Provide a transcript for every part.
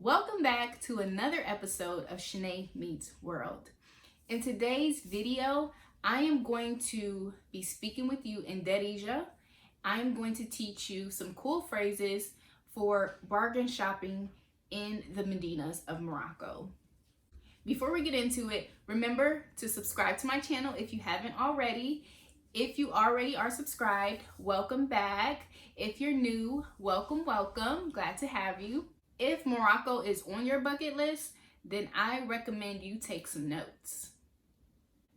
Welcome back to another episode of Shanay Meets World. In today's video, I am going to be speaking with you in Darija. I am going to teach you some cool phrases for bargain shopping in the Medinas of Morocco. Before we get into it, remember to subscribe to my channel if you haven't already. If you already are subscribed, welcome back. If you're new, welcome. Glad to have you. If Morocco is on your bucket list, then I recommend you take some notes.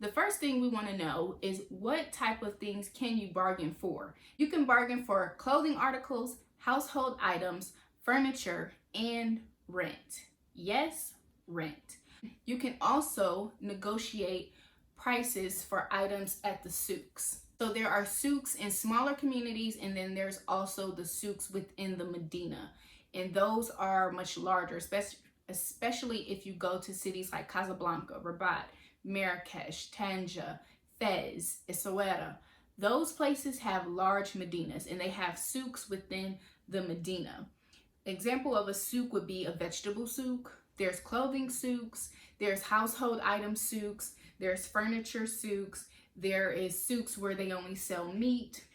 The first thing we want to know is what type of things can you bargain for? You can bargain for clothing articles, household items, furniture, and rent. Yes, rent. You can also negotiate prices for items at the souks. So there are souks in smaller communities, and then there's also the souks within the Medina. And those are much larger, especially if you go to cities like Casablanca, Rabat, Marrakesh, Tanja, Fez, Essaouira. Those places have large Medinas and they have souks within the Medina. Example of a souk would be a vegetable souk. There's clothing souks, there's household item souks, there's furniture souks, there is souks where they only sell meat.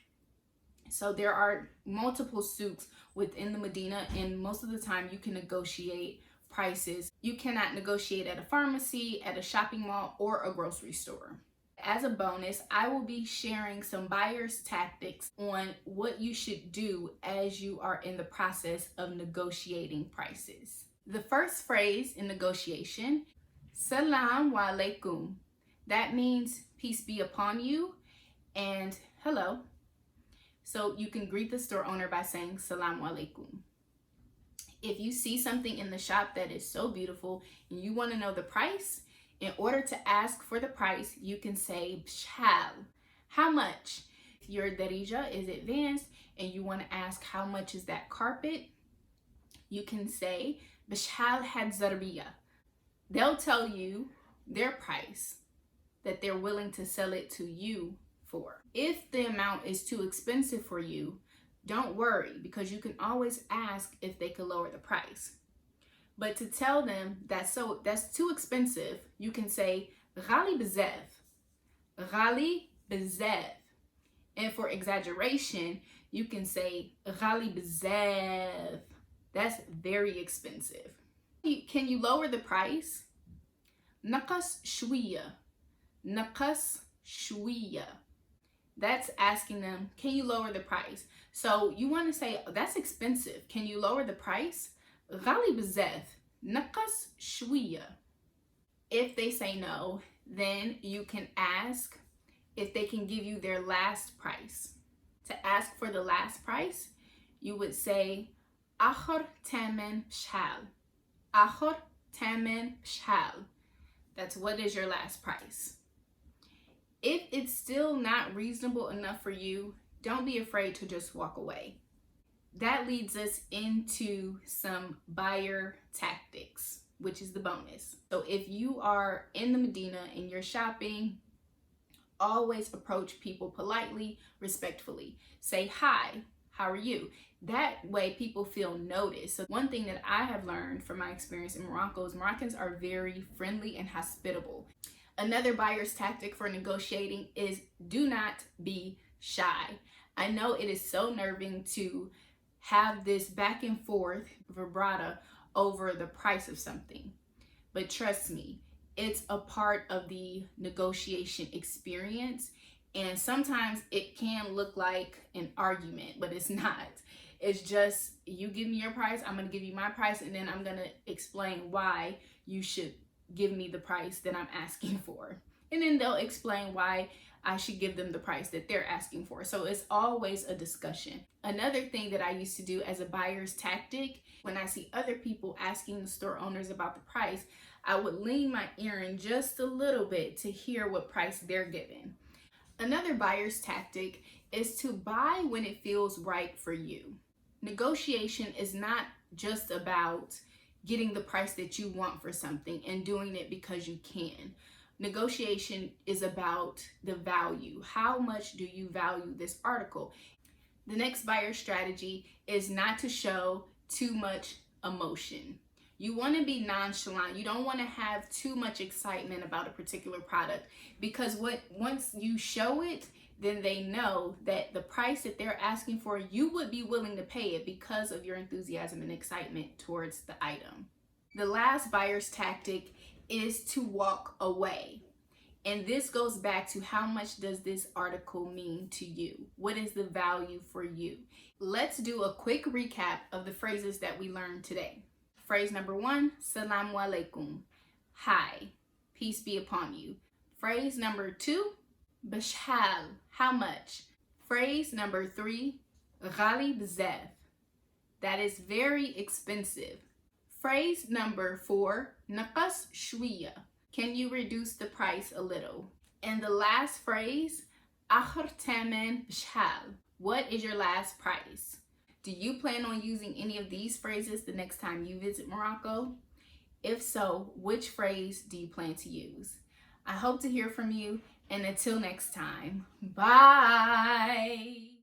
So there are multiple souks within the Medina, and most of the time you can negotiate prices. You cannot negotiate at a pharmacy, at a shopping mall, or a grocery store. As a bonus, I will be sharing some buyer's tactics on what you should do as you are in the process of negotiating prices. The first phrase in negotiation, Salam alaikum. That means peace be upon you and hello. So you can greet the store owner by saying Salam alaikum. If you see something in the shop that is so beautiful and you want to know the price, in order to ask for the price, you can say bshal. How much? If your Darija is advanced and you want to ask how much is that carpet, you can say bshal had Darija. They'll tell you their price that they're willing to sell it to you for. If the amount is too expensive for you, don't worry, because you can always ask if they could lower the price. But to tell them that's too expensive, you can say Ghali bzaf. Ghali bzaf. And for exaggeration, you can say Ghali bzaf. That's very expensive. Can you lower the price? Naqas shiwiya. Naqas shiwiya. That's asking them, can you lower the price? So you want to say, that's expensive. Can you lower the price? Ghali bzaf, naqas shiwiya. If they say no, then you can ask if they can give you their last price. To ask for the last price, you would say, Akhir taman bshal. Akhir taman bshal. That's what is your last price. If it's still not reasonable enough for you, don't be afraid to just walk away. That leads us into some buyer tactics, which is the bonus. So if you are in the Medina and you're shopping, always approach people politely, respectfully. Say hi, how are you? That way people feel noticed. So one thing that I have learned from my experience in Morocco is Moroccans are very friendly and hospitable. Another buyer's tactic for negotiating is do not be shy. I know it is so nerving to have this back and forth vibrata over the price of something. But trust me, it's a part of the negotiation experience. And sometimes it can look like an argument, but it's not. It's just, you give me your price, I'm gonna give you my price, and then I'm gonna explain why you should give me the price that I'm asking for. And then they'll explain why I should give them the price that they're asking for. So it's always a discussion. Another thing that I used to do as a buyer's tactic, when I see other people asking the store owners about the price, I would lean my ear in just a little bit to hear what price they're giving. Another buyer's tactic is to buy when it feels right for you. Negotiation is not just about getting the price that you want for something and doing it because you can. Negotiation is about the value. How much do you value this article? The next buyer strategy is not to show too much emotion. You want to be nonchalant. You don't want to have too much excitement about a particular product, because once you show it, then they know that the price that they're asking for, you would be willing to pay it because of your enthusiasm and excitement towards the item. The last buyer's tactic is to walk away. And this goes back to, how much does this article mean to you? What is the value for you? Let's do a quick recap of the phrases that we learned today. Phrase number 1, Salam alaikum. Hi, peace be upon you. Phrase number 2, Bashhal, how much? Phrase number 3, Ghali bzaf, that is very expensive. Phrase number 4, Naqas shiwiya, can you reduce the price a little? And the last phrase, Akhir taman bashhal, what is your last price? Do you plan on using any of these phrases the next time you visit Morocco? If so, which phrase do you plan to use? I hope to hear from you, and until next time, bye!